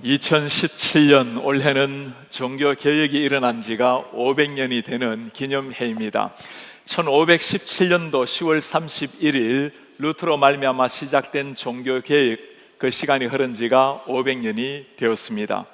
2017년 올해는 종교개혁이 일어난 지가 500년이 되는 기념해입니다. 1517년도 10월 31일 루터로 말미암아 시작된 종교개혁, 그 시간이 흐른 지가 500년이 되었습니다.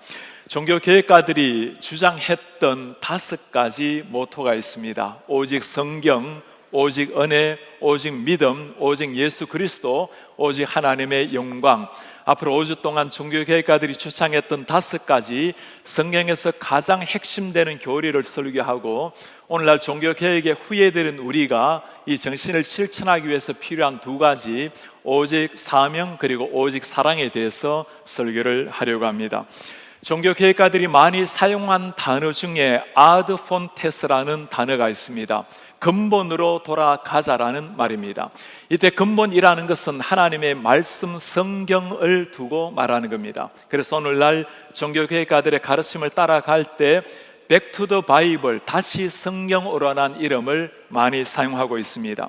종교개혁가들이 주장했던 5가지 모토가 있습니다. 오직 성경, 오직 은혜, 오직 믿음, 오직 예수 그리스도, 오직 하나님의 영광. 앞으로 5주 동안 종교개혁가들이 주창했던 5가지 성경에서 가장 핵심되는 교리를 설교하고, 오늘날 종교개혁의 후예들인 우리가 이 정신을 실천하기 위해서 필요한 2가지, 오직 사명 그리고 오직 사랑에 대해서 설교를 하려고 합니다. 종교개혁가들이 많이 사용한 단어 중에 아드 폰테스라는 단어가 있습니다. 근본으로 돌아가자라는 말입니다. 이때 근본이라는 것은 하나님의 말씀 성경을 두고 말하는 겁니다. 그래서 오늘날 종교개혁가들의 가르침을 따라갈 때 Back to the Bible, 다시 성경으로라는 이름을 많이 사용하고 있습니다.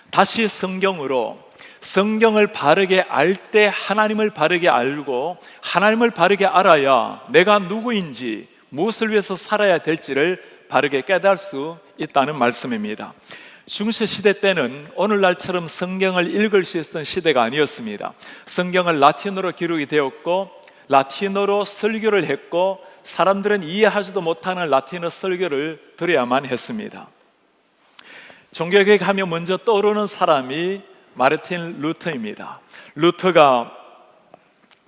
다시 성경으로, 성경을 바르게 알 때 하나님을 바르게 알고, 하나님을 바르게 알아야 내가 누구인지, 무엇을 위해서 살아야 될지를 바르게 깨달을 수 있다는 말씀입니다. 중세시대 때는 오늘날처럼 성경을 읽을 수 있었던 시대가 아니었습니다. 성경은 라틴어로 기록이 되었고, 라틴어로 설교를 했고, 사람들은 이해하지도 못하는 라틴어 설교를 들어야만 했습니다. 종교개혁하면 먼저 떠오르는 사람이 마르틴 루터입니다. 루터가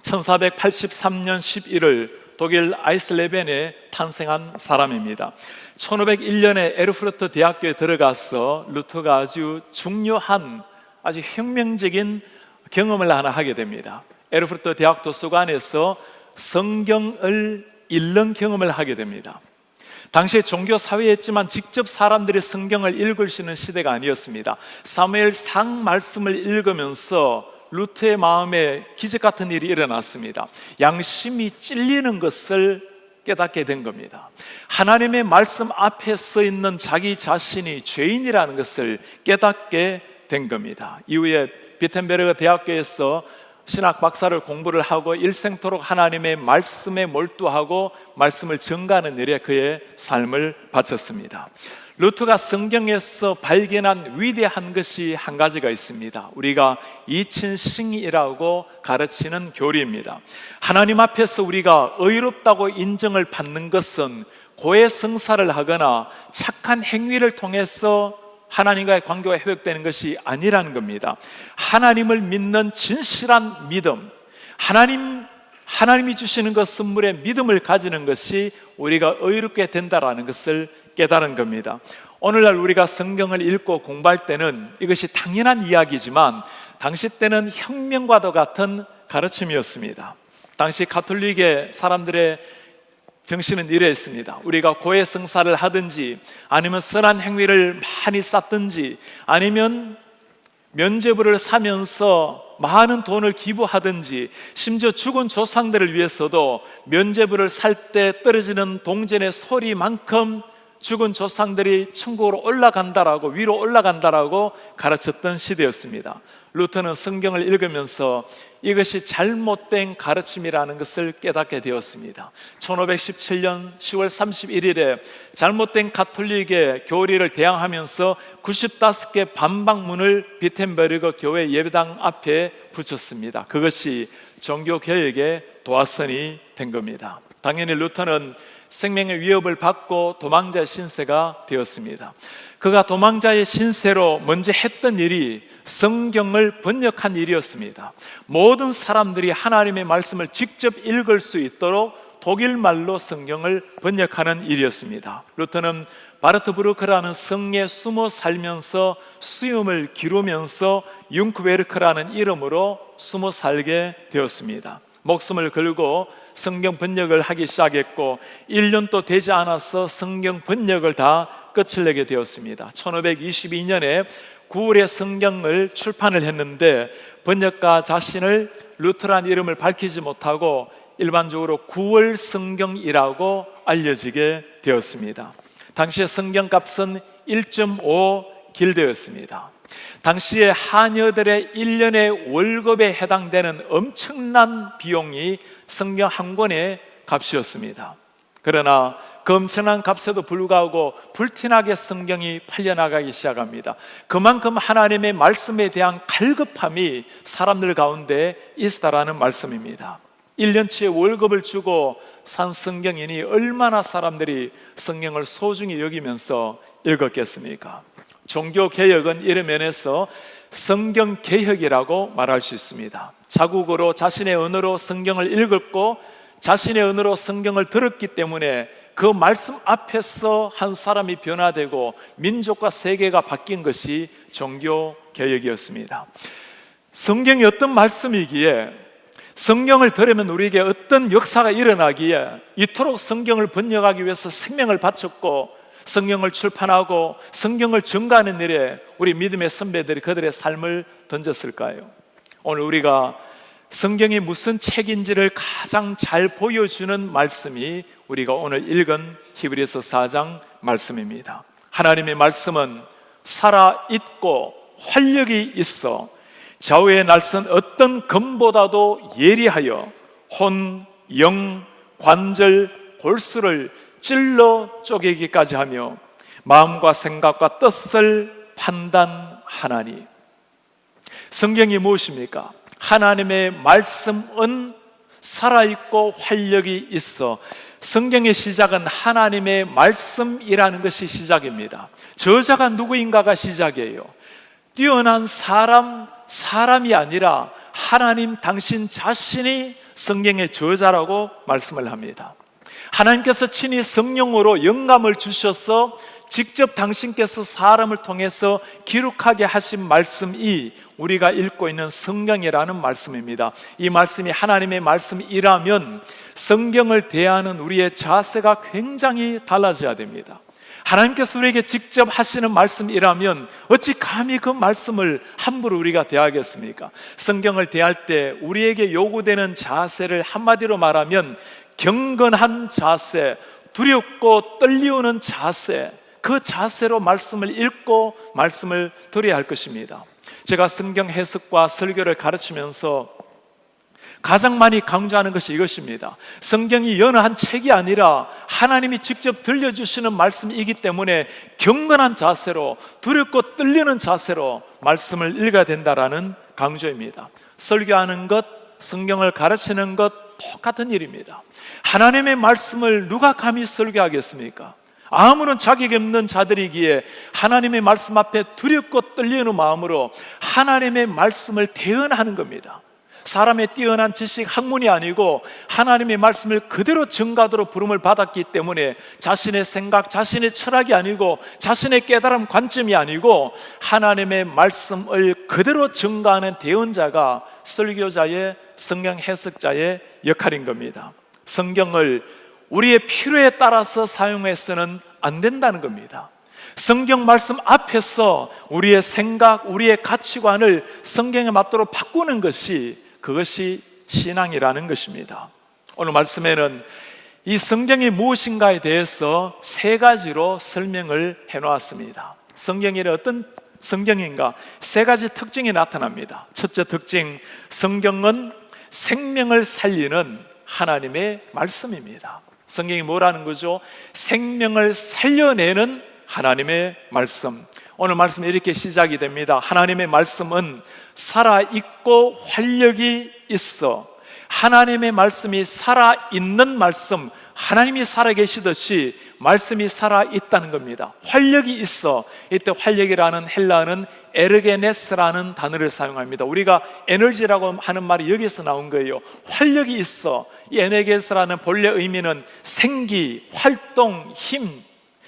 1483년 11월 독일 아이슬레벤에 탄생한 사람입니다. 1501년에 에르푸르트 대학교에 들어가서 루터가 아주 중요한, 아주 혁명적인 경험을 하나 하게 됩니다. 에르푸르트 대학 도서관에서 성경을 읽는 경험을 하게 됩니다. 당시에 종교 사회였지만 직접 사람들이 성경을 읽을 수 있는 시대가 아니었습니다. 사무엘상 말씀을 읽으면서 루터의 마음에 기적 같은 일이 일어났습니다. 양심이 찔리는 것을 깨닫게 된 겁니다. 하나님의 말씀 앞에 서 있는 자기 자신이 죄인이라는 것을 깨닫게 된 겁니다. 이후에 비텐베르그 대학교에서 신학 박사를 공부를 하고 일생토록 하나님의 말씀에 몰두하고 말씀을 전가하는 일에 그의 삶을 바쳤습니다. 루터가 성경에서 발견한 위대한 것이 한 가지가 있습니다. 우리가 이친승이라고 가르치는 교리입니다. 하나님 앞에서 우리가 의롭다고 인정을 받는 것은 고해성사를 하거나 착한 행위를 통해서 하나님과의 관계가 회복되는 것이 아니라는 겁니다. 하나님을 믿는 진실한 믿음, 하나님이 주시는 것 선물에 믿음을 가지는 것이 우리가 의롭게 된다라는 것을 깨달은 겁니다. 오늘날 우리가 성경을 읽고 공부할 때는 이것이 당연한 이야기지만 당시 때는 혁명과도 같은 가르침이었습니다. 당시 가톨릭의 사람들의 정신은 이러했습니다. 우리가 고해성사를 하든지, 아니면 선한 행위를 많이 쌓든지, 아니면 면죄부를 사면서 많은 돈을 기부하든지, 심지어 죽은 조상들을 위해서도 면죄부를 살 때 떨어지는 동전의 소리만큼 죽은 조상들이 천국으로 올라간다라고, 위로 올라간다라고 가르쳤던 시대였습니다. 루터는 성경을 읽으면서 이것이 잘못된 가르침이라는 것을 깨닫게 되었습니다. 1517년 10월 31일에 잘못된 가톨릭의 교리를 대항하면서 95개 반박문을 비텐베르그 교회 예배당 앞에 붙였습니다. 그것이 종교개혁의 도화선이 된 겁니다. 당연히 루터는 생명의 위협을 받고 도망자의 신세가 되었습니다. 그가 도망자의 신세로 먼저 했던 일이 성경을 번역한 일이었습니다. 모든 사람들이 하나님의 말씀을 직접 읽을 수 있도록 독일말로 성경을 번역하는 일이었습니다. 루터는 바르트브루크라는 성에 숨어 살면서 수염을 기르면서 융크베르크라는 이름으로 숨어 살게 되었습니다. 목숨을 걸고 성경 번역을 하기 시작했고 1년도 되지 않아서 성경 번역을 다 끝을 내게 되었습니다. 1522년에 9월에 성경을 출판을 했는데 번역가 자신을 루터라는 이름을 밝히지 못하고 일반적으로 9월 성경이라고 알려지게 되었습니다. 당시의 성경값은 1.5 길드였습니다. 당시에 하녀들의 1년의 월급에 해당되는 엄청난 비용이 성경 한 권의 값이었습니다. 그러나 그 엄청난 값에도 불구하고 불티나게 성경이 팔려나가기 시작합니다. 그만큼 하나님의 말씀에 대한 갈급함이 사람들 가운데 있다라는 말씀입니다. 1년치의 월급을 주고 산 성경이니 얼마나 사람들이 성경을 소중히 여기면서 읽었겠습니까? 종교개혁은 이런 면에서 성경개혁이라고 말할 수 있습니다. 자국어로 자신의 언어로 성경을 읽었고 자신의 언어로 성경을 들었기 때문에 그 말씀 앞에서 한 사람이 변화되고 민족과 세계가 바뀐 것이 종교개혁이었습니다. 성경이 어떤 말씀이기에, 성경을 들으면 우리에게 어떤 역사가 일어나기에 이토록 성경을 번역하기 위해서 생명을 바쳤고 성경을 출판하고 성경을 증거하는 일에 우리 믿음의 선배들이 그들의 삶을 던졌을까요? 오늘 우리가 성경이 무슨 책인지를 가장 잘 보여주는 말씀이 우리가 오늘 읽은 히브리서 4장 말씀입니다. 하나님의 말씀은 살아있고 활력이 있어 좌우의 날선 어떤 검보다도 예리하여 혼, 영, 관절, 골수를 찔러 쪼개기까지 하며 마음과 생각과 뜻을 판단하나니. 성경이 무엇입니까? 하나님의 말씀은 살아있고 활력이 있어. 성경의 시작은 하나님의 말씀이라는 것이 시작입니다. 저자가 누구인가가 시작이에요. 뛰어난 사람이 아니라 하나님 당신 자신이 성경의 저자라고 말씀을 합니다. 하나님께서 친히 성령으로 영감을 주셔서 직접 당신께서 사람을 통해서 기록하게 하신 말씀이 우리가 읽고 있는 성경이라는 말씀입니다. 이 말씀이 하나님의 말씀이라면 성경을 대하는 우리의 자세가 굉장히 달라져야 됩니다. 하나님께서 우리에게 직접 하시는 말씀이라면 어찌 감히 그 말씀을 함부로 우리가 대하겠습니까? 성경을 대할 때 우리에게 요구되는 자세를 한마디로 말하면 경건한 자세, 두렵고 떨리우는 자세, 그 자세로 말씀을 읽고 말씀을 들어야 할 것입니다. 제가 성경 해석과 설교를 가르치면서 가장 많이 강조하는 것이 이것입니다. 성경이 여느 한 책이 아니라 하나님이 직접 들려주시는 말씀이기 때문에 경건한 자세로, 두렵고 떨리는 자세로 말씀을 읽어야 된다라는 강조입니다. 설교하는 것, 성경을 가르치는 것 똑같은 일입니다. 하나님의 말씀을 누가 감히 설교하겠습니까? 아무런 자격이 없는 자들이기에 하나님의 말씀 앞에 두렵고 떨리는 마음으로 하나님의 말씀을 대언하는 겁니다. 사람의 뛰어난 지식, 학문이 아니고 하나님의 말씀을 그대로 증거하도록 부름을 받았기 때문에 자신의 생각, 자신의 철학이 아니고 자신의 깨달음 관점이 아니고 하나님의 말씀을 그대로 증거하는 대언자가 설교자의, 성경 해석자의 역할인 겁니다. 성경을 우리의 필요에 따라서 사용해서는 안 된다는 겁니다. 성경 말씀 앞에서 우리의 생각, 우리의 가치관을 성경에 맞도록 바꾸는 것이, 그것이 신앙이라는 것입니다. 오늘 말씀에는 이 성경이 무엇인가에 대해서 세 가지로 설명을 해놓았습니다. 성경이 어떤 성경인가? 세 가지 특징이 나타납니다. 첫째 특징, 성경은 생명을 살리는 하나님의 말씀입니다. 성경이 뭐라는 거죠? 생명을 살려내는 하나님의 말씀. 오늘 말씀이 이렇게 시작이 됩니다. 하나님의 말씀은 살아있고 활력이 있어. 하나님의 말씀이 살아있는 말씀, 하나님이 살아계시듯이 말씀이 살아있다는 겁니다. 활력이 있어. 이때 활력이라는 헬라어는 에르게네스라는 단어를 사용합니다. 우리가 에너지라고 하는 말이 여기서 나온 거예요. 활력이 있어. 이 에너게스라는 본래 의미는 생기, 활동, 힘,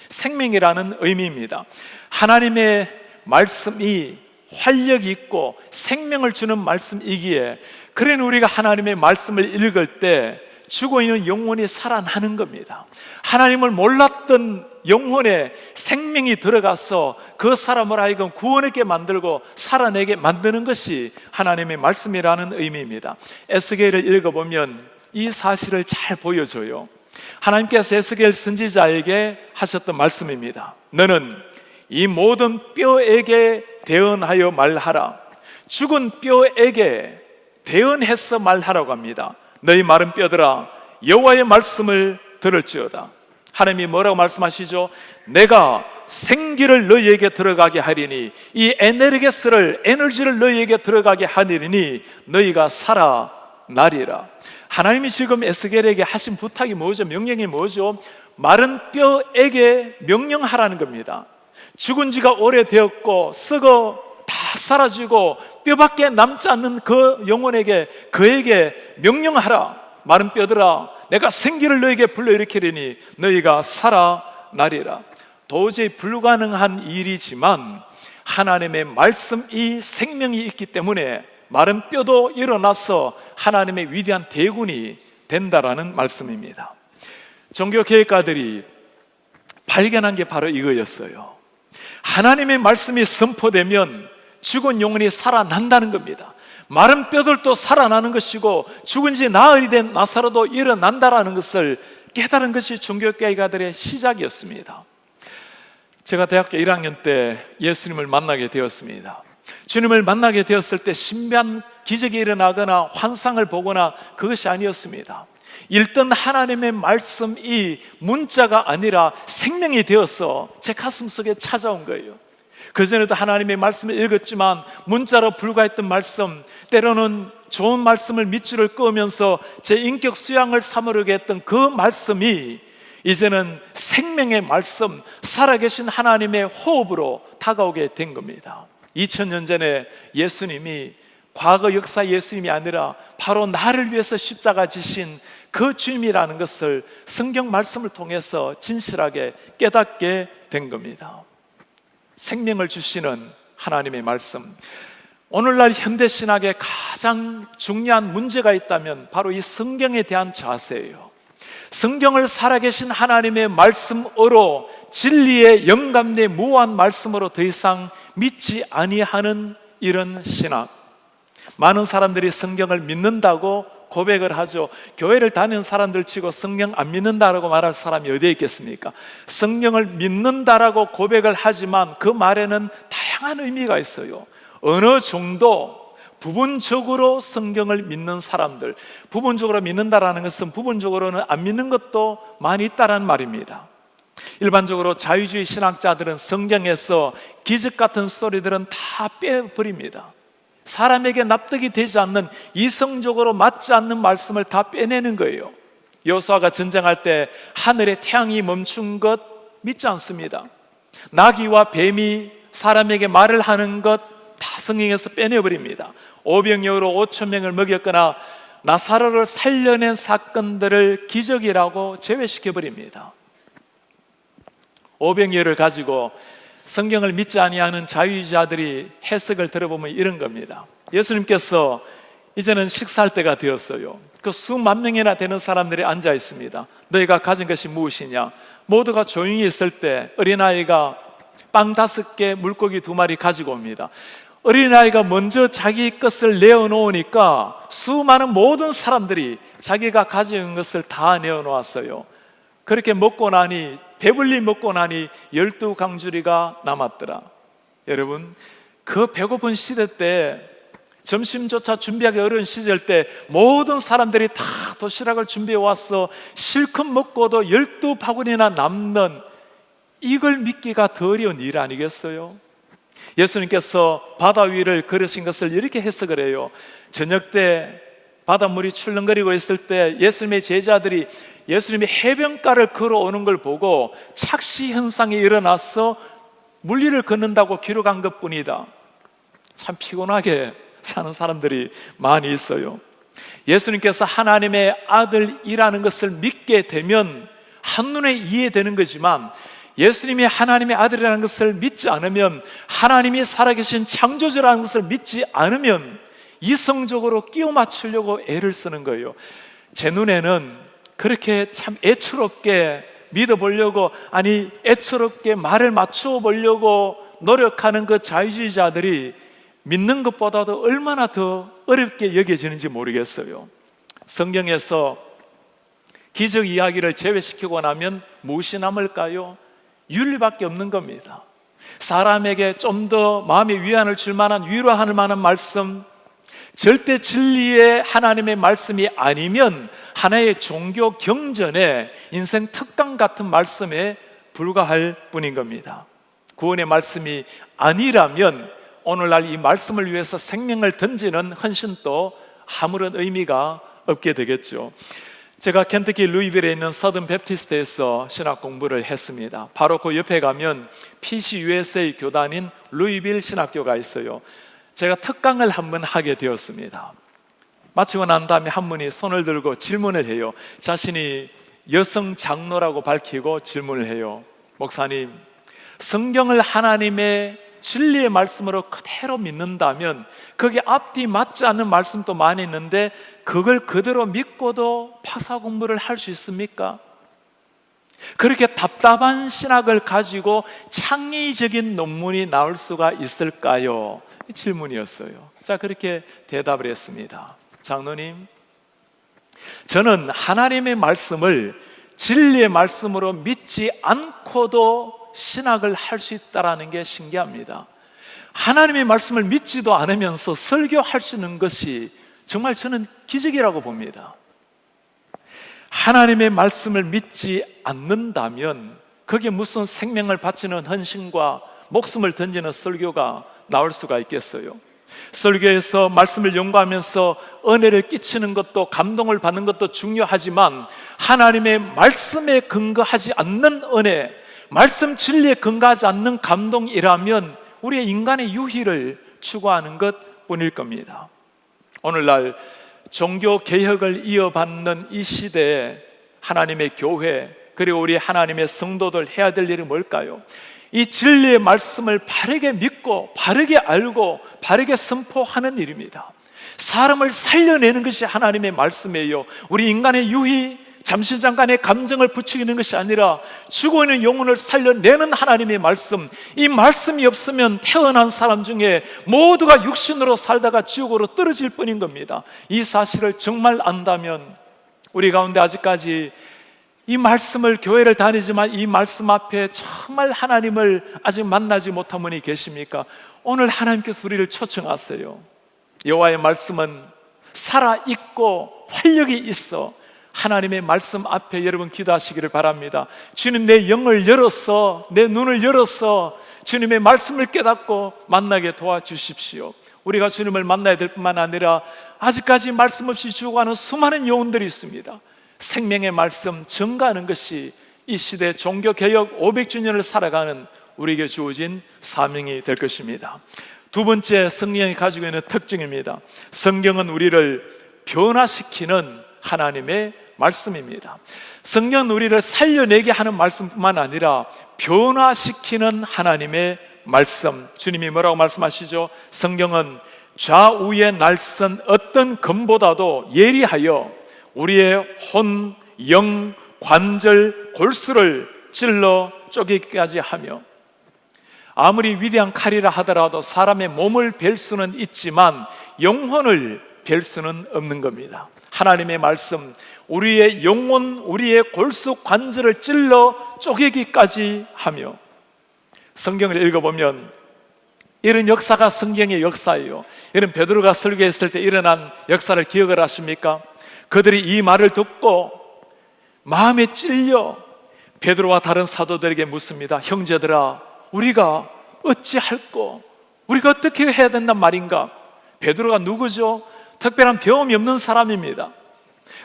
생명이라는 의미입니다. 하나님의 말씀이 활력이 있고 생명을 주는 말씀이기에, 그래는 우리가 하나님의 말씀을 읽을 때 죽어있는 영혼이 살아나는 겁니다. 하나님을 몰랐던 영혼에 생명이 들어가서 그 사람을 하여금 구원하게 만들고 살아내게 만드는 것이 하나님의 말씀이라는 의미입니다. 에스겔을 읽어보면 이 사실을 잘 보여줘요. 하나님께서 에스겔 선지자에게 하셨던 말씀입니다. 너는 이 모든 뼈에게 대언하여 말하라. 죽은 뼈에게 대언해서 말하라고 합니다. 너희 마른 뼈들아 여호와의 말씀을 들을지어다. 하나님이 뭐라고 말씀하시죠? 내가 생기를 너희에게 들어가게 하리니, 이 에너지를 너희에게 들어가게 하리니 너희가 살아나리라. 하나님이 지금 에스겔에게 하신 부탁이 뭐죠? 명령이 뭐죠? 마른 뼈에게 명령하라는 겁니다. 죽은 지가 오래되었고 썩어 다 사라지고 뼈밖에 남지 않는 그 영혼에게, 그에게 명령하라. 마른 뼈들아 내가 생기를 너에게 불러일으키리니 너희가 살아나리라. 도저히 불가능한 일이지만 하나님의 말씀이 생명이 있기 때문에 마른 뼈도 일어나서 하나님의 위대한 대군이 된다라는 말씀입니다. 종교개혁가들이 발견한 게 바로 이거였어요. 하나님의 말씀이 선포되면 죽은 영혼이 살아난다는 겁니다. 마른 뼈들도 살아나는 것이고 죽은 지 나흘이 된 나사로도 일어난다라는 것을 깨달은 것이 종교개혁가들의 시작이었습니다. 제가 대학교 1학년 때 예수님을 만나게 되었습니다. 주님을 만나게 되었을 때 신비한 기적이 일어나거나 환상을 보거나 그것이 아니었습니다. 읽던 하나님의 말씀이 문자가 아니라 생명이 되어서 제 가슴 속에 찾아온 거예요. 그전에도 하나님의 말씀을 읽었지만 문자로 불과했던 말씀, 때로는 좋은 말씀을 밑줄을 그으면서 제 인격 수양을 삼으려고 했던 그 말씀이 이제는 생명의 말씀, 살아계신 하나님의 호흡으로 다가오게 된 겁니다. 2000년 전에 예수님이, 과거 역사 예수님이 아니라 바로 나를 위해서 십자가 지신 그 주님이라는 것을 성경 말씀을 통해서 진실하게 깨닫게 된 겁니다. 생명을 주시는 하나님의 말씀. 오늘날 현대신학에 가장 중요한 문제가 있다면 바로 이 성경에 대한 자세예요. 성경을 살아계신 하나님의 말씀으로, 진리의 영감의 무한 말씀으로 더 이상 믿지 아니하는 이런 신학. 많은 사람들이 성경을 믿는다고 고백을 하죠. 교회를 다니는 사람들 치고 성경 안 믿는다라고 말할 사람이 어디에 있겠습니까? 성경을 믿는다라고 고백을 하지만 그 말에는 다양한 의미가 있어요. 어느 정도 부분적으로 성경을 믿는 사람들, 부분적으로 믿는다라는 것은 부분적으로는 안 믿는 것도 많이 있다는 말입니다. 일반적으로 자유주의 신학자들은 성경에서 기적 같은 스토리들은 다 빼버립니다. 사람에게 납득이 되지 않는, 이성적으로 맞지 않는 말씀을 다 빼내는 거예요. 여호수아가 전쟁할 때 하늘에 태양이 멈춘 것 믿지 않습니다. 나귀와 뱀이 사람에게 말을 하는 것 다 성경에서 빼내버립니다. 오병이어로 5,000명을 먹였거나 나사로를 살려낸 사건들을 기적이라고 제외시켜버립니다. 오병이어를 가지고 성경을 믿지 아니하는 자유주의자들이 해석을 들어보면 이런 겁니다. 예수님께서 이제는 식사할 때가 되었어요. 그 수만 명이나 되는 사람들이 앉아 있습니다. 너희가 가진 것이 무엇이냐? 모두가 조용히 있을 때 어린아이가 빵 5개, 물고기 2마리 가지고 옵니다. 어린아이가 먼저 자기 것을 내어놓으니까 수많은 모든 사람들이 자기가 가진 것을 다 내어놓았어요. 그렇게 먹고 나니, 배불리 먹고 나니 12강주리가 남았더라. 여러분, 그 배고픈 시대 때, 점심조차 준비하기 어려운 시절 때 모든 사람들이 다 도시락을 준비해 와서 실컷 먹고도 12바구니나 남는, 이걸 믿기가 더 어려운 일 아니겠어요? 예수님께서 바다 위를 걸으신 것을 이렇게 해석을 해요. 저녁 때 바닷물이 출렁거리고 있을 때 예수님의 제자들이 예수님이 해변가를 걸어오는 걸 보고 착시 현상이 일어나서 물리를 걷는다고 기록한 것뿐이다. 참 피곤하게 사는 사람들이 많이 있어요. 예수님께서 하나님의 아들이라는 것을 믿게 되면 한눈에 이해되는 거지만, 예수님이 하나님의 아들이라는 것을 믿지 않으면, 하나님이 살아계신 창조주라는 것을 믿지 않으면 이성적으로 끼워 맞추려고 애를 쓰는 거예요. 제 눈에는 그렇게 참 애처롭게 믿어보려고, 아니 애처롭게 말을 맞추어 보려고 노력하는 그 자유주의자들이 믿는 것보다도 얼마나 더 어렵게 여겨지는지 모르겠어요. 성경에서 기적 이야기를 제외시키고 나면 무엇이 남을까요? 윤리밖에 없는 겁니다. 사람에게 좀 더 마음의 위안을 줄 만한, 위로할 만한 말씀, 절대 진리의 하나님의 말씀이 아니면 하나의 종교 경전의 인생 특강 같은 말씀에 불과할 뿐인 겁니다. 구원의 말씀이 아니라면 오늘날 이 말씀을 위해서 생명을 던지는 헌신도 아무런 의미가 없게 되겠죠. 제가 켄터키 루이빌에 있는 서든 베프티스트에서 신학 공부를 했습니다. 바로 그 옆에 가면 PCUSA 교단인 루이빌 신학교가 있어요. 제가 특강을 한번 하게 되었습니다. 마치고 난 다음에 한 분이 손을 들고 질문을 해요. 자신이 여성 장로라고 밝히고 질문을 해요. 목사님, 성경을 하나님의 진리의 말씀으로 그대로 믿는다면 거기에 앞뒤 맞지 않는 말씀도 많이 있는데 그걸 그대로 믿고도 박사 공부를 할 수 있습니까? 그렇게 답답한 신학을 가지고 창의적인 논문이 나올 수가 있을까요? 이 질문이었어요. 자, 그렇게 대답을 했습니다. 장로님, 저는 하나님의 말씀을 진리의 말씀으로 믿지 않고도 신학을 할 수 있다는 게 신기합니다. 하나님의 말씀을 믿지도 않으면서 설교할 수 있는 것이 정말 저는 기적이라고 봅니다. 하나님의 말씀을 믿지 않는다면 거기에 무슨 생명을 바치는 헌신과 목숨을 던지는 설교가 나올 수가 있겠어요? 설교에서 말씀을 연구하면서 은혜를 끼치는 것도 감동을 받는 것도 중요하지만 하나님의 말씀에 근거하지 않는 은혜, 말씀 진리에 근거하지 않는 감동이라면 우리의 인간의 유희를 추구하는 것 뿐일 겁니다. 오늘날 종교 개혁을 이어받는 이 시대에 하나님의 교회, 그리고 우리 하나님의 성도들 해야 될 일이 뭘까요? 이 진리의 말씀을 바르게 믿고 바르게 알고 바르게 선포하는 일입니다. 사람을 살려내는 것이 하나님의 말씀이에요. 우리 인간의 유희, 잠시잠깐의 감정을 부추기는 것이 아니라 죽어있는 영혼을 살려내는 하나님의 말씀, 이 말씀이 없으면 태어난 사람 중에 모두가 육신으로 살다가 지옥으로 떨어질 뿐인 겁니다. 이 사실을 정말 안다면 우리 가운데 아직까지 이 말씀을, 교회를 다니지만 이 말씀 앞에 정말 하나님을 아직 만나지 못한 분이 계십니까? 오늘 하나님께서 우리를 초청하세요. 여호와의 말씀은 살아있고 활력이 있어. 하나님의 말씀 앞에 여러분 기도하시기를 바랍니다. 주님, 내 영을 열어서, 내 눈을 열어서 주님의 말씀을 깨닫고 만나게 도와주십시오. 우리가 주님을 만나야 될 뿐만 아니라 아직까지 말씀 없이 죽어가는 수많은 영혼들이 있습니다. 생명의 말씀 전가하는 것이 이 시대 종교개혁 500주년을 살아가는 우리에게 주어진 사명이 될 것입니다. 두 번째, 성경이 가지고 있는 특징입니다. 성경은 우리를 변화시키는 하나님의 말씀입니다. 성경은 우리를 살려내게 하는 말씀뿐만 아니라 변화시키는 하나님의 말씀. 주님이 뭐라고 말씀하시죠? 성경은 좌우에 날선 어떤 검보다도 예리하여 우리의 혼, 영, 관절, 골수를 찔러 쪼개기까지 하며, 아무리 위대한 칼이라 하더라도 사람의 몸을 벨 수는 있지만 영혼을 벨 수는 없는 겁니다. 하나님의 말씀, 우리의 영혼, 우리의 골수, 관절을 찔러 쪼개기까지 하며, 성경을 읽어보면 이런 역사가 성경의 역사예요. 이런 베드로가 설교했을 때 일어난 역사를 기억을 하십니까? 그들이 이 말을 듣고 마음에 찔려 베드로와 다른 사도들에게 묻습니다. 형제들아, 우리가 어찌할꼬? 우리가 어떻게 해야 된단 말인가? 베드로가 누구죠? 특별한 경험이 없는 사람입니다.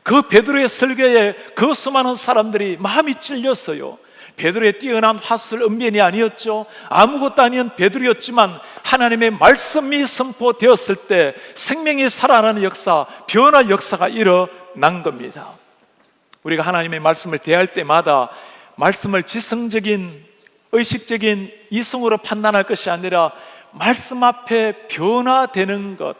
그 베드로의 설교에 그 수많은 사람들이 마음이 찔렸어요. 베드로의 뛰어난 화술 언변이 아니었죠. 아무것도 아닌 베드로였지만 하나님의 말씀이 선포되었을 때 생명이 살아나는 역사, 변화의 역사가 일어난 겁니다. 우리가 하나님의 말씀을 대할 때마다 말씀을 지성적인, 의식적인 이성으로 판단할 것이 아니라 말씀 앞에 변화되는 것,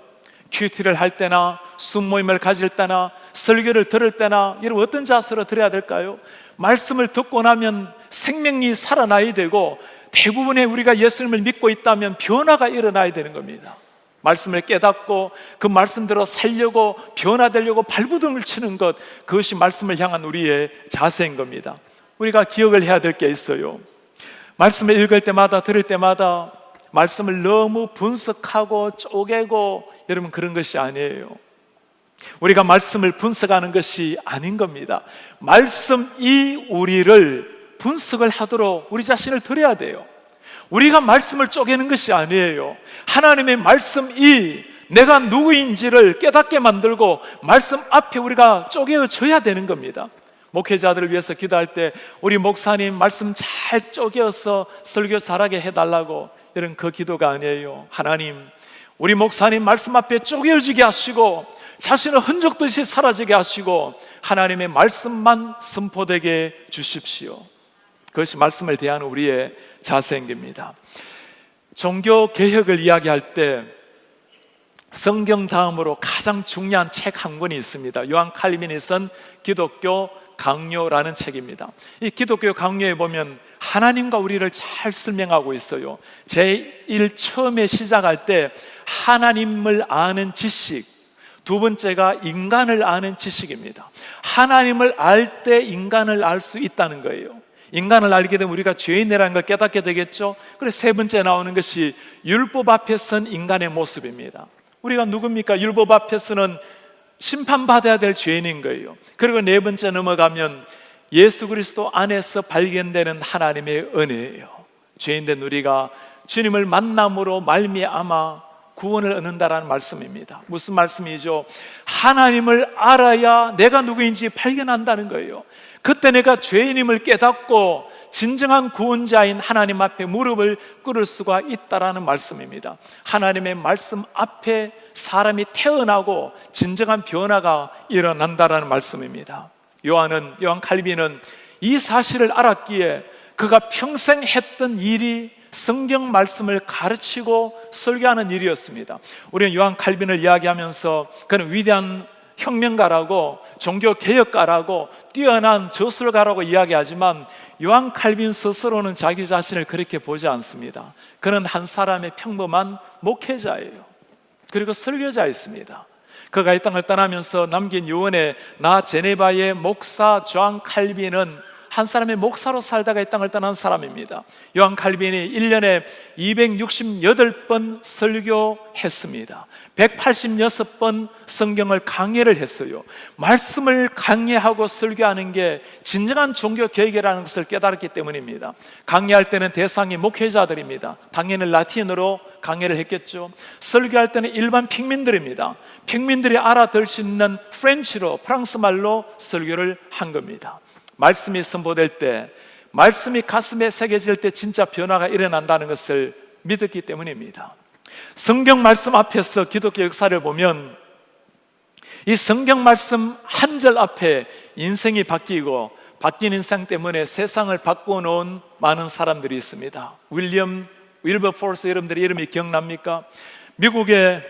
큐티를 할 때나 순모임을 가질 때나 설교를 들을 때나 여러분 어떤 자세로 들어야 될까요? 말씀을 듣고 나면 생명이 살아나야 되고, 대부분의 우리가 예수님을 믿고 있다면 변화가 일어나야 되는 겁니다. 말씀을 깨닫고 그 말씀대로 살려고 변화되려고 발부둥을 치는 것, 그것이 말씀을 향한 우리의 자세인 겁니다. 우리가 기억을 해야 될 게 있어요. 말씀을 읽을 때마다 들을 때마다 말씀을 너무 분석하고 쪼개고, 여러분 그런 것이 아니에요. 우리가 말씀을 분석하는 것이 아닌 겁니다. 말씀이 우리를 분석을 하도록 우리 자신을 드려야 돼요. 우리가 말씀을 쪼개는 것이 아니에요. 하나님의 말씀이 내가 누구인지를 깨닫게 만들고 말씀 앞에 우리가 쪼개어져야 되는 겁니다. 목회자들을 위해서 기도할 때 우리 목사님 말씀 잘 쪼개어서 설교 잘하게 해달라고, 이런 그 기도가 아니에요. 하나님, 우리 목사님 말씀 앞에 쪼개어지게 하시고 자신의 흔적도 없이 사라지게 하시고 하나님의 말씀만 선포되게 주십시오. 그것이 말씀을 대하는 우리의 자세입니다. 종교 개혁을 이야기할 때 성경 다음으로 가장 중요한 책 한 권이 있습니다. 요한 칼빈이 쓴 기독교 강요라는 책입니다. 이 기독교 강요에 보면 하나님과 우리를 잘 설명하고 있어요. 제1 처음에 시작할 때 하나님을 아는 지식, 두 번째가 인간을 아는 지식입니다. 하나님을 알 때 인간을 알 수 있다는 거예요. 인간을 알게 되면 우리가 죄인이라는 걸 깨닫게 되겠죠. 그래서 세 번째 나오는 것이 율법 앞에 선 인간의 모습입니다. 우리가 누굽니까? 율법 앞에서는 심판받아야 될 죄인인 거예요. 그리고 네 번째 넘어가면 예수 그리스도 안에서 발견되는 하나님의 은혜예요. 죄인된 우리가 주님을 만남으로 말미암아 구원을 얻는다라는 말씀입니다. 무슨 말씀이죠? 하나님을 알아야 내가 누구인지 발견한다는 거예요. 그때 내가 죄인임을 깨닫고 진정한 구원자인 하나님 앞에 무릎을 꿇을 수가 있다라는 말씀입니다. 하나님의 말씀 앞에 사람이 태어나고 진정한 변화가 일어난다라는 말씀입니다. 요한 칼빈은 이 사실을 알았기에 그가 평생 했던 일이 성경 말씀을 가르치고 설교하는 일이었습니다. 우리는 요한 칼빈을 이야기하면서 그는 위대한 혁명가라고 종교개혁가라고 뛰어난 저술가라고 이야기하지만 요한 칼빈 스스로는 자기 자신을 그렇게 보지 않습니다. 그는 한 사람의 평범한 목회자예요. 그리고 설교자였습니다. 그가 이 땅을 떠나면서 남긴 유언에 나 제네바의 목사 조한 칼빈은 한 사람의 목사로 살다가 이 땅을 떠난 사람입니다. 요한 칼빈이 1년에 268번 설교했습니다. 186번 성경을 강해를 했어요. 말씀을 강해하고 설교하는 게 진정한 종교 개혁이라는 것을 깨달았기 때문입니다. 강해할 때는 대상이 목회자들입니다. 당연히 라틴어로 강해를 했겠죠. 설교할 때는 일반 평민들입니다. 평민들이 알아들 수 있는 프렌치로, 프랑스 말로 설교를 한 겁니다. 말씀이 선포될 때, 말씀이 가슴에 새겨질 때 진짜 변화가 일어난다는 것을 믿었기 때문입니다. 성경 말씀 앞에서 기독교 역사를 보면 이 성경 말씀 한 절 앞에 인생이 바뀌고 바뀐 인생 때문에 세상을 바꾸어 놓은 많은 사람들이 있습니다. 윌버포스 여러분들의 이름이 기억납니까? 미국에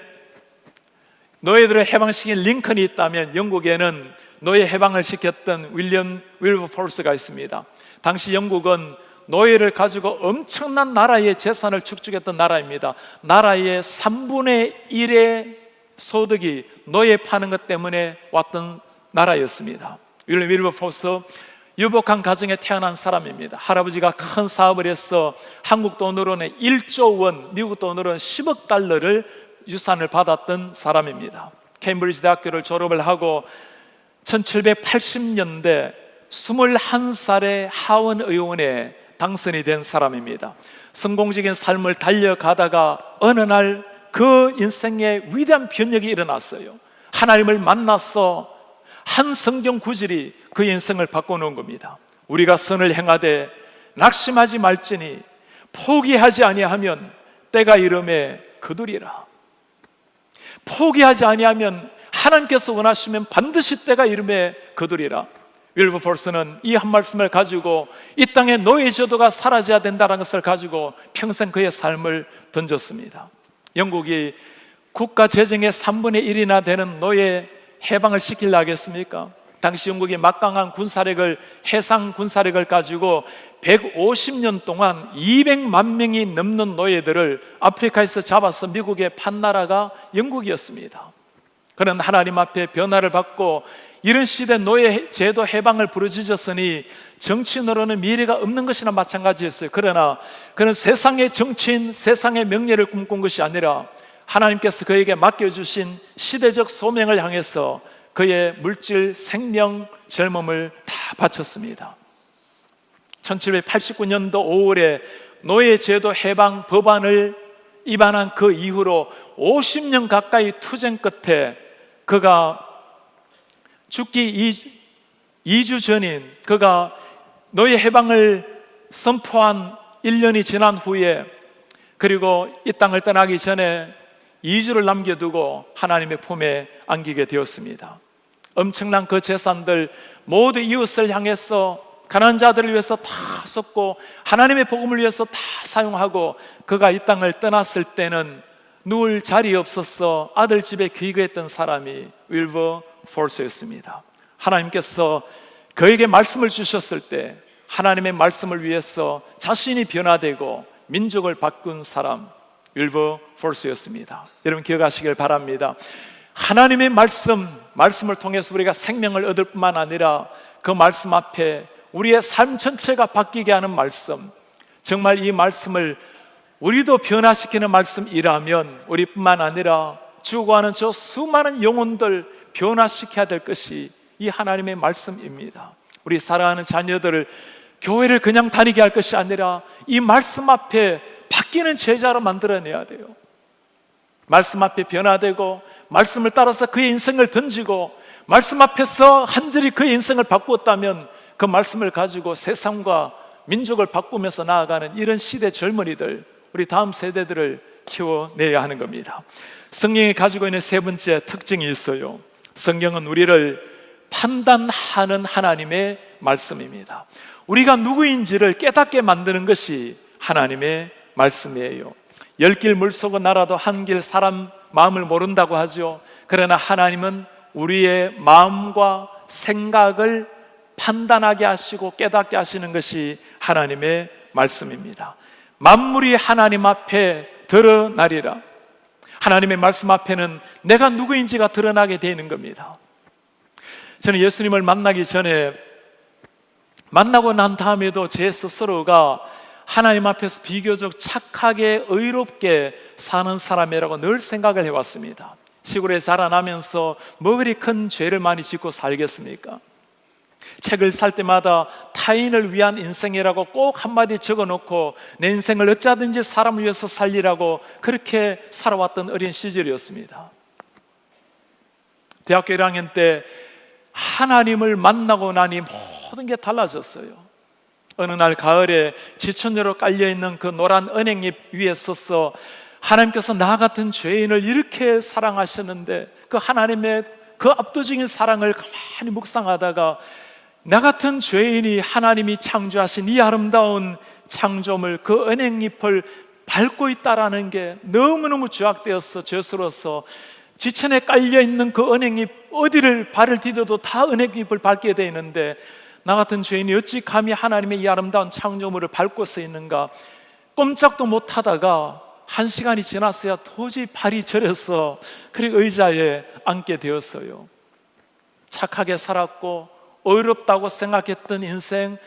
노예들을 해방시킨 링컨이 있다면 영국에는 노예 해방을 시켰던 윌버포스가 있습니다. 당시 영국은 노예를 가지고 엄청난 나라의 재산을 축적했던 나라입니다. 나라의 3분의 1의 소득이 노예 파는 것 때문에 왔던 나라였습니다. 윌버포스 유복한 가정에 태어난 사람입니다. 할아버지가 큰 사업을 해서 한국 돈으로는 1조 원, 미국 돈으로는 10억 달러를 유산을 받았던 사람입니다. 케임브리지 대학교를 졸업을 하고 1780년대 21살의 하원 의원에 당선이 된 사람입니다. 성공적인 삶을 달려가다가 어느 날 그 인생에 위대한 변혁이 일어났어요. 하나님을 만나서 한 성경 구절이 그 인생을 바꿔놓은 겁니다. 우리가 선을 행하되 낙심하지 말지니 포기하지 아니하면 때가 이름에 거두리라. 포기하지 아니하면 하나님께서 원하시면 반드시 때가 이름에 거두리라. 윌버포스는 이 한 말씀을 가지고 이 땅의 노예 제도가 사라져야 된다는 것을 가지고 평생 그의 삶을 던졌습니다. 영국이 국가 재정의 3분의 1이나 되는 노예 해방을 시키려 하겠습니까? 당시 영국이 막강한 군사력을, 해상 군사력을 가지고 150년 동안 200만 명이 넘는 노예들을 아프리카에서 잡아서 미국에 판 나라가 영국이었습니다. 그는 하나님 앞에 변화를 받고 이런 시대 노예 제도 해방을 부르짖었으니 정치인으로는 미래가 없는 것이나 마찬가지였어요. 그러나 그는 세상의 정치인, 세상의 명예를 꿈꾼 것이 아니라 하나님께서 그에게 맡겨주신 시대적 소명을 향해서 그의 물질, 생명, 젊음을 다 바쳤습니다. 1789년도 5월에 노예 제도 해방 법안을 입안한 그 이후로 50년 가까이 투쟁 끝에 그가 죽기 2주 전인 그가 노예 해방을 선포한 1년이 지난 후에, 그리고 이 땅을 떠나기 전에 2주를 남겨두고 하나님의 품에 안기게 되었습니다. 엄청난 그 재산들 모두 이웃을 향해서 가난한 자들을 위해서 다 썼고 하나님의 복음을 위해서 다 사용하고, 그가 이 땅을 떠났을 때는 누울 자리 없어서 아들 집에 귀가했던 사람이 윌버포스였습니다. 하나님께서 그에게 말씀을 주셨을 때 하나님의 말씀을 위해서 자신이 변화되고 민족을 바꾼 사람, 윌버포스였습니다. 여러분 기억하시길 바랍니다. 하나님의 말씀을 통해서 우리가 생명을 얻을 뿐만 아니라 그 말씀 앞에 우리의 삶 전체가 바뀌게 하는 말씀, 정말 이 말씀을 우리도 변화시키는 말씀이라면 우리뿐만 아니라 죽어가는 저 수많은 영혼들 변화시켜야 될 것이 이 하나님의 말씀입니다. 우리 사랑하는 자녀들을 교회를 그냥 다니게 할 것이 아니라 이 말씀 앞에 바뀌는 제자로 만들어내야 돼요. 말씀 앞에 변화되고 말씀을 따라서 그의 인생을 던지고 말씀 앞에서 한절이 그의 인생을 바꾸었다면 그 말씀을 가지고 세상과 민족을 바꾸면서 나아가는 이런 시대 젊은이들, 우리 다음 세대들을 키워내야 하는 겁니다. 성경이 가지고 있는 세 번째 특징이 있어요. 성경은 우리를 판단하는 하나님의 말씀입니다. 우리가 누구인지를 깨닫게 만드는 것이 하나님의 말씀이에요. 열 길 물속을 날아도 한 길 사람 마음을 모른다고 하죠. 그러나 하나님은 우리의 마음과 생각을 판단하게 하시고 깨닫게 하시는 것이 하나님의 말씀입니다. 만물이 하나님 앞에 드러나리라. 하나님의 말씀 앞에는 내가 누구인지가 드러나게 되는 겁니다. 저는 예수님을 만나기 전에, 만나고 난 다음에도 제 스스로가 하나님 앞에서 비교적 착하게 의롭게 사는 사람이라고 늘 생각을 해왔습니다. 시골에 자라나면서 뭐 그리 큰 죄를 많이 짓고 살겠습니까? 책을 살 때마다 타인을 위한 인생이라고 꼭 한마디 적어놓고 내 인생을 어찌하든지 사람을 위해서 살리라고 그렇게 살아왔던 어린 시절이었습니다. 대학교 1학년 때 하나님을 만나고 나니 모든 게 달라졌어요. 어느 날 가을에 지천으로 깔려있는 그 노란 은행잎 위에 서서 하나님께서 나 같은 죄인을 이렇게 사랑하셨는데 그 하나님의 그 압도적인 사랑을 가만히 묵상하다가 나 같은 죄인이 하나님이 창조하신 이 아름다운 창조물, 그 은행잎을 밟고 있다라는 게 너무너무 죄악되어서 죄스러워서 지천에 깔려있는 그 은행잎 어디를 발을 디뎌도 다 은행잎을 밟게 되어 있는데 나 같은 죄인이 어찌 감히 하나님의 이 아름다운 창조물을 밟고 서 있는가. 꼼짝도 못하다가 1시간이 지났어야 도저히 발이 저려서 그리고 의자에 앉게 되었어요. 착하게 살았고 어렵다고 생각했던 인생,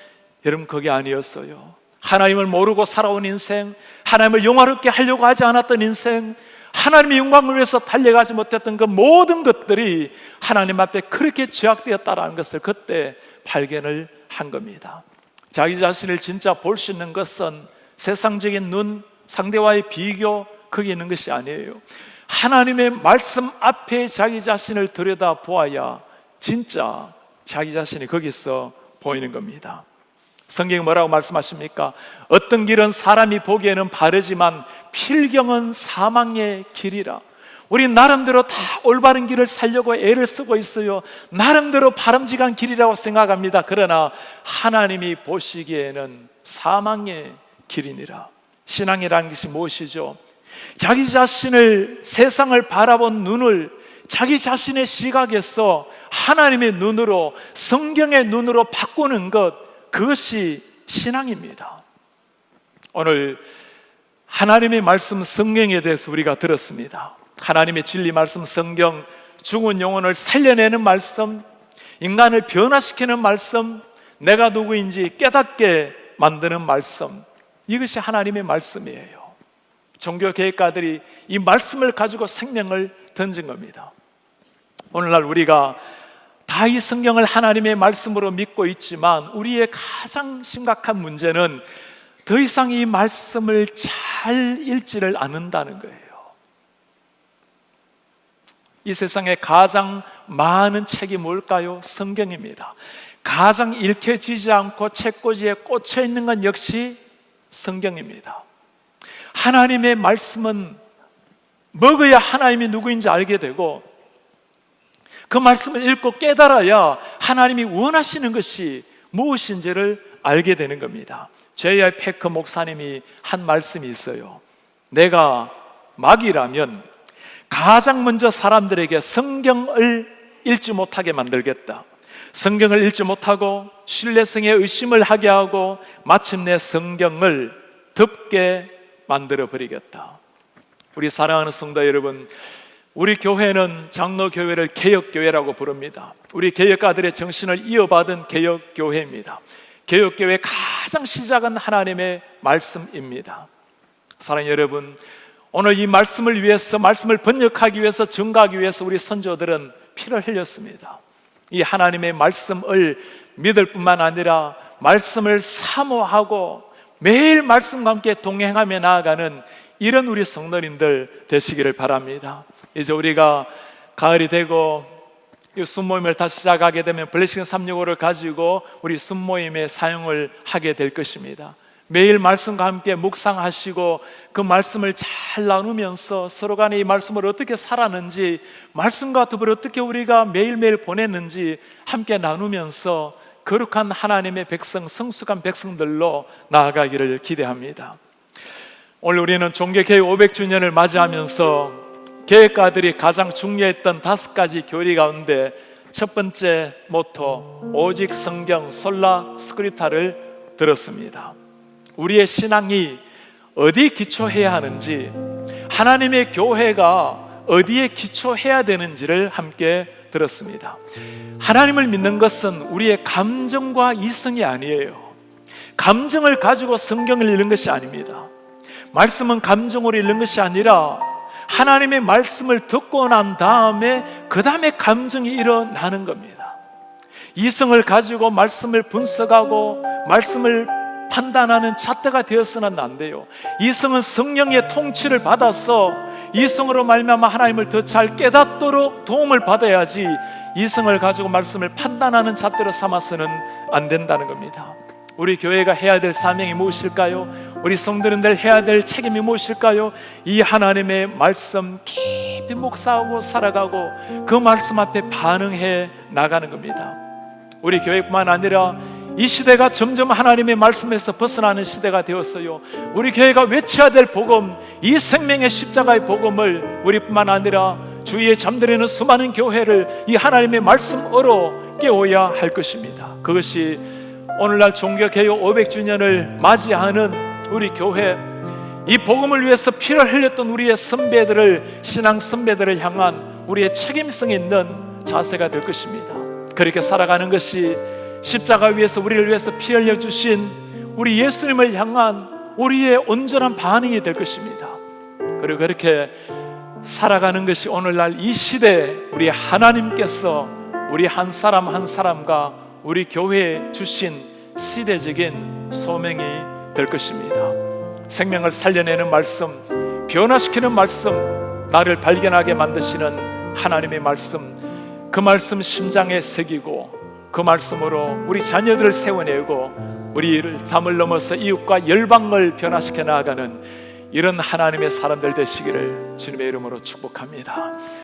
여러분 그게 아니었어요. 하나님을 모르고 살아온 인생, 하나님을 영화롭게 하려고 하지 않았던 인생, 하나님의 영광을 위해서 달려가지 못했던 그 모든 것들이 하나님 앞에 그렇게 죄악되었다는 것을 그때 발견을 한 겁니다. 자기 자신을 진짜 볼 수 있는 것은 세상적인 눈, 상대와의 비교, 그게 있는 것이 아니에요. 하나님의 말씀 앞에 자기 자신을 들여다 보아야 진짜 자기 자신이 거기서 보이는 겁니다. 성경이 뭐라고 말씀하십니까? 어떤 길은 사람이 보기에는 바르지만 필경은 사망의 길이라. 우리 나름대로 다 올바른 길을 살려고 애를 쓰고 있어요. 나름대로 바람직한 길이라고 생각합니다. 그러나 하나님이 보시기에는 사망의 길이니라. 신앙이라는 것이 무엇이죠? 자기 자신을, 세상을 바라본 눈을 자기 자신의 시각에서 하나님의 눈으로, 성경의 눈으로 바꾸는 것, 그것이 신앙입니다. 오늘 하나님의 말씀 성경에 대해서 우리가 들었습니다. 하나님의 진리 말씀 성경, 죽은 영혼을 살려내는 말씀, 인간을 변화시키는 말씀, 내가 누구인지 깨닫게 만드는 말씀, 이것이 하나님의 말씀이에요. 종교개혁가들이 이 말씀을 가지고 생명을 던진 겁니다. 오늘날 우리가 다 이 성경을 하나님의 말씀으로 믿고 있지만 우리의 가장 심각한 문제는 더 이상 이 말씀을 잘 읽지를 않는다는 거예요. 이 세상에 가장 많은 책이 뭘까요? 성경입니다. 가장 읽혀지지 않고 책꽂이에 꽂혀 있는 건 역시 성경입니다. 하나님의 말씀은 먹어야 하나님이 누구인지 알게 되고, 그 말씀을 읽고 깨달아야 하나님이 원하시는 것이 무엇인지를 알게 되는 겁니다. J.I. 패커 목사님이 한 말씀이 있어요. 내가 마귀라면 가장 먼저 사람들에게 성경을 읽지 못하게 만들겠다. 성경을 읽지 못하고 신뢰성에 의심을 하게 하고 마침내 성경을 덮게 만들어 버리겠다. 우리 사랑하는 성도 여러분, 우리 교회는 장로교회를 개혁교회라고 부릅니다. 우리 개혁가들의 정신을 이어받은 개혁교회입니다. 개혁교회의 가장 시작은 하나님의 말씀입니다. 사랑하는 여러분, 오늘 이 말씀을 위해서, 말씀을 번역하기 위해서, 증거하기 위해서 우리 선조들은 피를 흘렸습니다. 이 하나님의 말씀을 믿을 뿐만 아니라 말씀을 사모하고 매일 말씀과 함께 동행하며 나아가는 이런 우리 성도님들 되시기를 바랍니다. 이제 우리가 가을이 되고 이 순모임을 다시 시작하게 되면 블레싱 365를 가지고 우리 순모임에 사용을 하게 될 것입니다. 매일 말씀과 함께 묵상하시고 그 말씀을 잘 나누면서 서로 간에 이 말씀을 어떻게 살았는지, 말씀과 더불어 어떻게 우리가 매일매일 보냈는지 함께 나누면서 거룩한 하나님의 백성, 성숙한 백성들로 나아가기를 기대합니다. 오늘 우리는 종교개혁 500주년을 맞이하면서 개혁가들이 가장 중요했던 5가지 교리 가운데 첫 번째 모토, 오직 성경, 솔라 스크립타를 들었습니다. 우리의 신앙이 어디에 기초해야 하는지, 하나님의 교회가 어디에 기초해야 되는지를 함께 들었습니다. 하나님을 믿는 것은 우리의 감정과 이성이 아니에요. 감정을 가지고 성경을 읽는 것이 아닙니다. 말씀은 감정으로 읽는 것이 아니라 하나님의 말씀을 듣고 난 다음에 그 다음에 감정이 일어나는 겁니다. 이성을 가지고 말씀을 분석하고 말씀을 판단하는 잣대가 되어서는 안 돼요. 이성은 성령의 통치를 받아서 이성으로 말미암아 하나님을 더 잘 깨닫도록 도움을 받아야지, 이성을 가지고 말씀을 판단하는 잣대로 삼아서는 안 된다는 겁니다. 우리 교회가 해야 될 사명이 무엇일까요? 우리 성도님들 해야 될 책임이 무엇일까요? 이 하나님의 말씀 깊이 묵상하고 살아가고 그 말씀 앞에 반응해 나가는 겁니다. 우리 교회뿐만 아니라 이 시대가 점점 하나님의 말씀에서 벗어나는 시대가 되었어요. 우리 교회가 외쳐야 될 복음, 이 생명의 십자가의 복음을 우리뿐만 아니라 주위에 잠들이는 수많은 교회를 이 하나님의 말씀으로 깨워야 할 것입니다. 그것이 오늘날 종교개혁 500주년을 맞이하는 우리 교회, 이 복음을 위해서 피를 흘렸던 우리의 선배들을, 신앙 선배들을 향한 우리의 책임성 있는 자세가 될 것입니다. 그렇게 살아가는 것이 십자가 위에서 우리를 위해서 피 흘려주신 우리 예수님을 향한 우리의 온전한 반응이 될 것입니다. 그리고 그렇게 살아가는 것이 오늘날 이 시대에 우리 하나님께서 우리 한 사람 한 사람과 우리 교회에 주신 시대적인 소명이 될 것입니다. 생명을 살려내는 말씀, 변화시키는 말씀, 나를 발견하게 만드시는 하나님의 말씀, 그 말씀 심장에 새기고 그 말씀으로 우리 자녀들을 세워내고 우리를 담을 넘어서 이웃과 열방을 변화시켜 나가는 이런 하나님의 사람들 되시기를 주님의 이름으로 축복합니다.